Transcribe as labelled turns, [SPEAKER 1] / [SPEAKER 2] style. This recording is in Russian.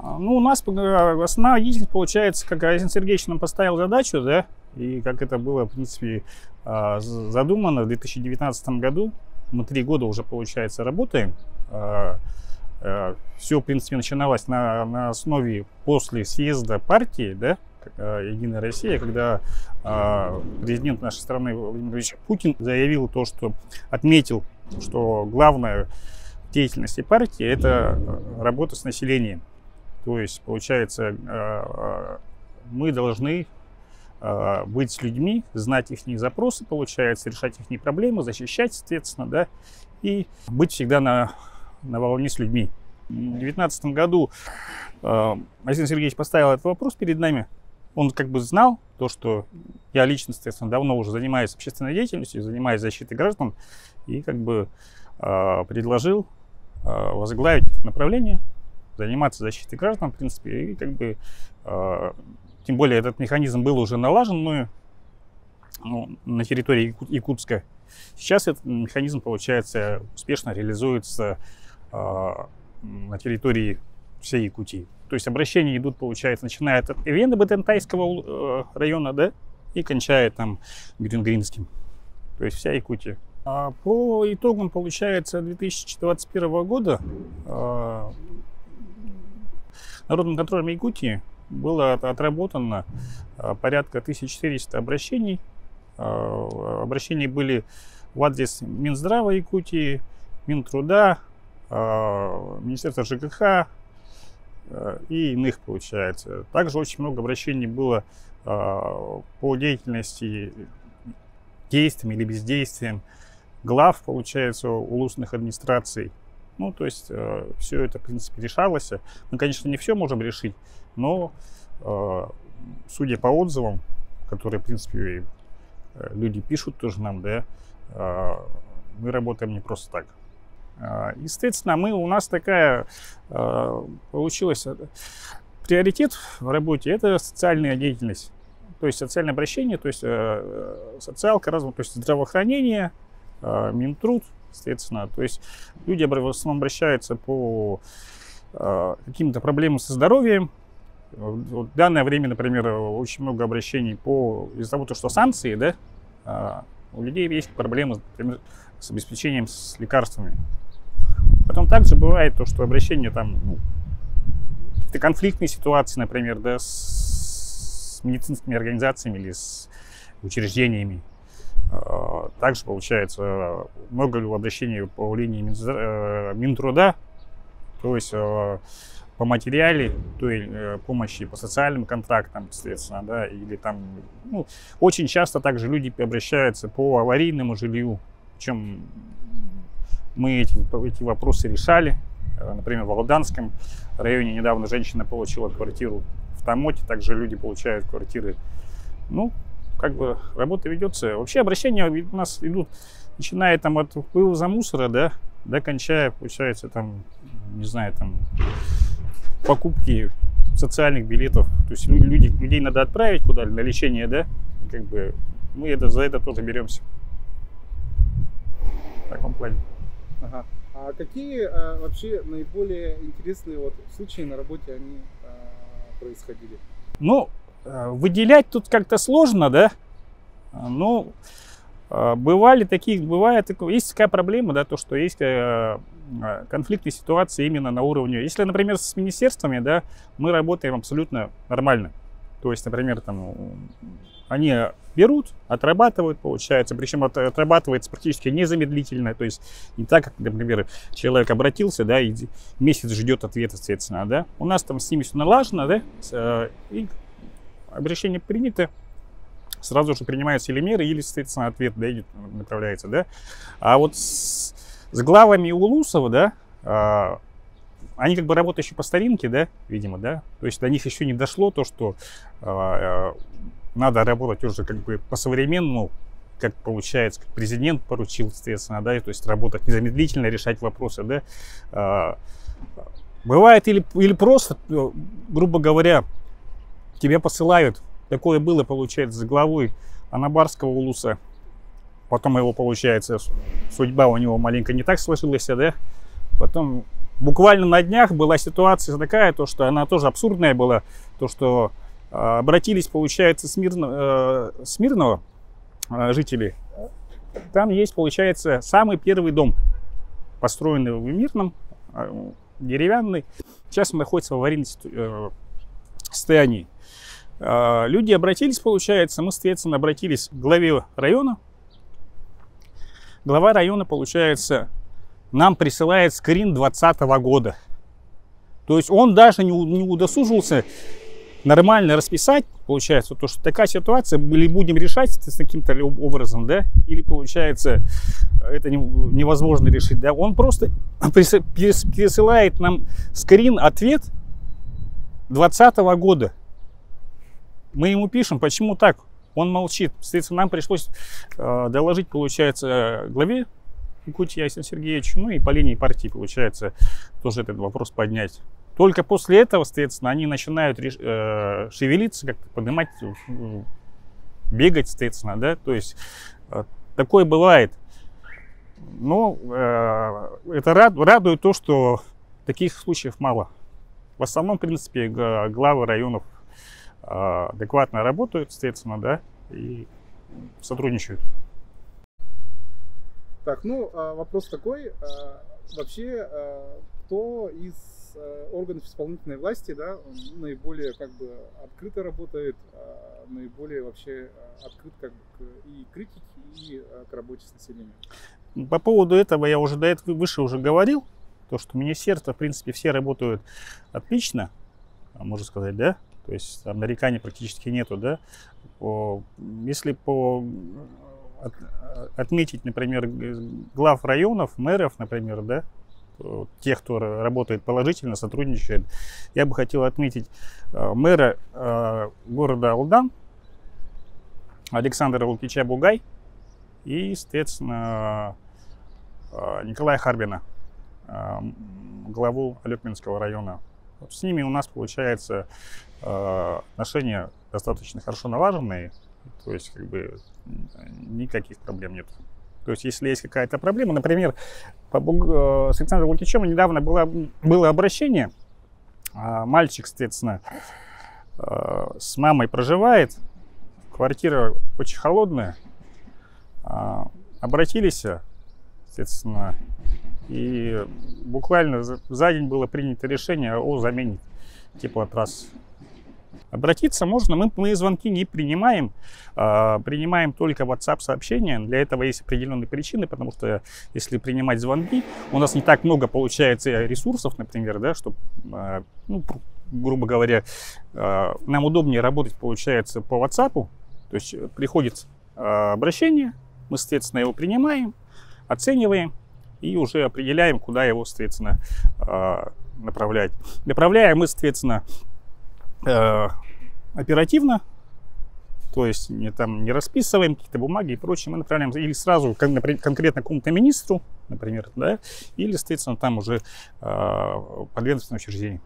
[SPEAKER 1] Ну, у нас основная деятельность, получается, как Александр Сергеевич нам поставил задачу, да, и как это было, в принципе, задумано в 2019 году. Мы 3 года уже, получается, работаем. Все, в принципе, начиналось на основе после съезда партии, да, «Единая Россия», когда президент нашей страны Владимир Владимирович Путин заявил то, что отметил, что главная деятельность партии – это работа с населением. То есть, получается, мы должны быть с людьми, знать их запросы, получается, решать их проблемы, защищать, соответственно, да, и быть всегда на волне с людьми. В 2019 году Александр Сергеевич поставил этот вопрос перед нами. Он как бы знал то, что я лично, соответственно, давно уже занимаюсь общественной деятельностью, занимаюсь защитой граждан, и как бы предложил возглавить это направление, заниматься защитой граждан, в принципе, и как бы, тем более этот механизм был уже налажен на территории Якутска. Сейчас этот механизм, получается, успешно реализуется на территории всей Якутии. То есть обращения идут, получается, начиная от Эвенда-Батентайского района, да, и кончая там Грюнгринским. То есть вся Якутия. По итогам, получается, 2021 года Народным контролем Якутии было отработано порядка 1400 обращений. Обращения были в адрес Минздрава Якутии, Минтруда, Министерства ЖКХ и иных, получается. Также очень много обращений было по деятельности, действиям или бездействиям глав, получается, улусных администраций. Ну, то есть все это, в принципе, решалось. Мы, конечно, не все можем решить, но судя по отзывам, которые, в принципе, люди пишут тоже нам, да, мы работаем не просто так. Естественно, у нас такая получилась приоритет в работе – это социальная деятельность. То есть социальное обращение, то есть социалка, то есть здравоохранение, Минтруд, естественно. То есть люди в основном обращаются по каким-то проблемам со здоровьем. В данное время, например, очень много обращений из-за того, что санкции, да, у людей есть проблемы, например, с обеспечением с лекарствами. Потом также бывает то, что обращение там, какие-то конфликтные ситуации, например, да, с медицинскими организациями или с учреждениями. Также получается много обращений по линии Минтруда, то есть по материале, то есть помощи по социальным контрактам, соответственно, да, или там, очень часто также люди обращаются по аварийному жилью, причем мы эти вопросы решали. Например, в Алданском районе недавно женщина получила квартиру, в Тамоте также люди получают квартиры. Ну, как бы работа ведется. Вообще обращения у нас идут, начиная там от вывоза мусора, да, до кончая, получается, там, не знаю, там, покупки социальных билетов. То есть людей надо отправить куда-то на лечение, да, как бы мы за это тоже беремся. В таком плане.
[SPEAKER 2] Ага. А какие вообще наиболее интересные случаи на работе они происходили?
[SPEAKER 1] Ну, выделять тут как-то сложно, да. Ну, бывает есть такая проблема, да, то, что есть конфликтные ситуации именно на уровне. Если, например, с министерствами, да, мы работаем абсолютно нормально. То есть, например, там они берут, отрабатывают, получается, причем отрабатывается практически незамедлительно, то есть не так, как, например, человек обратился, да, и месяц ждет ответа, соответственно, да. У нас там с ними все налажено, да, и обращение принято, сразу же принимаются или меры, или, соответственно, ответ, да, направляется, да. А вот с главами улусов, да, они как бы работают еще по старинке, да, видимо, да, то есть до них еще не дошло то, что надо работать уже как бы по-современному, как получается, как президент поручил, соответственно, да, то есть работать незамедлительно, решать вопросы, да. Бывает или просто, грубо говоря, тебя посылают, такое было, получается, с главой Анабарского улуса, потом его, получается, судьба у него маленько не так сложилась, да, потом Буквально на днях была ситуация такая, то, что она тоже абсурдная была, то, что обратились, получается, Смирного жители. Там есть, получается, самый первый дом, построенный в Мирном, деревянный. Сейчас он находится в аварийном состоянии. Люди обратились, получается, мы, соответственно, обратились к главе района. Глава района, получается, нам присылает скрин 2020 года. То есть он даже не удосужился нормально расписать, получается, то, что такая ситуация, или будем решать каким-то образом, да, или, получается, это невозможно решить, да. Он просто пересылает нам скрин, ответ 2020 года. Мы ему пишем, почему так? Он молчит. Соответственно, нам пришлось доложить, получается, главе Якутии Ясину Сергеевичу, ну и по линии партии, получается, тоже этот вопрос поднять. Только после этого, соответственно, они начинают шевелиться, как-то поднимать, бегать, соответственно, да, то есть такое бывает. Но это радует то, что таких случаев мало. В основном, в принципе, главы районов адекватно работают, соответственно, да, и сотрудничают.
[SPEAKER 2] Так, ну, вопрос такой, вообще, кто из органов исполнительной власти, да, наиболее как бы открыто работает, наиболее вообще открыт как бы и к критике, и к работе с населением?
[SPEAKER 1] По поводу этого я уже до этого выше уже говорил, то, что министерства, в принципе, все работают отлично, можно сказать, да, то есть нареканий практически нету, да. Если отметить, например, глав районов, мэров, например, да, тех, кто работает положительно, сотрудничает, я бы хотел отметить мэра города Алдан Александра Лукича Бугай и, соответственно, Николая Харбина, главу Алекминского района. Вот с ними у нас, получается, отношения достаточно хорошо налаженные, то есть как бы никаких проблем нет. То есть если есть какая-то проблема, например, с Александром Лукичем недавно было обращение, мальчик, соответственно, с мамой проживает, квартира очень холодная, обратились, соответственно, и буквально за день было принято решение о замене теплотрасс. Обратиться можно, мы звонки не принимаем, принимаем только WhatsApp сообщения. Для этого есть определенные причины, потому что если принимать звонки, у нас не так много получается ресурсов, например, да, чтобы, ну, грубо говоря, нам удобнее работать, получается, по WhatsApp. То есть приходит обращение, мы, соответственно, его принимаем, оцениваем и уже определяем, куда его, соответственно, направлять. Направляем мы, соответственно, оперативно, то есть не расписываем какие-то бумаги и прочее, мы направляем или сразу конкретно какому-то министру, например, да, или, соответственно, там уже подведомственное учреждение.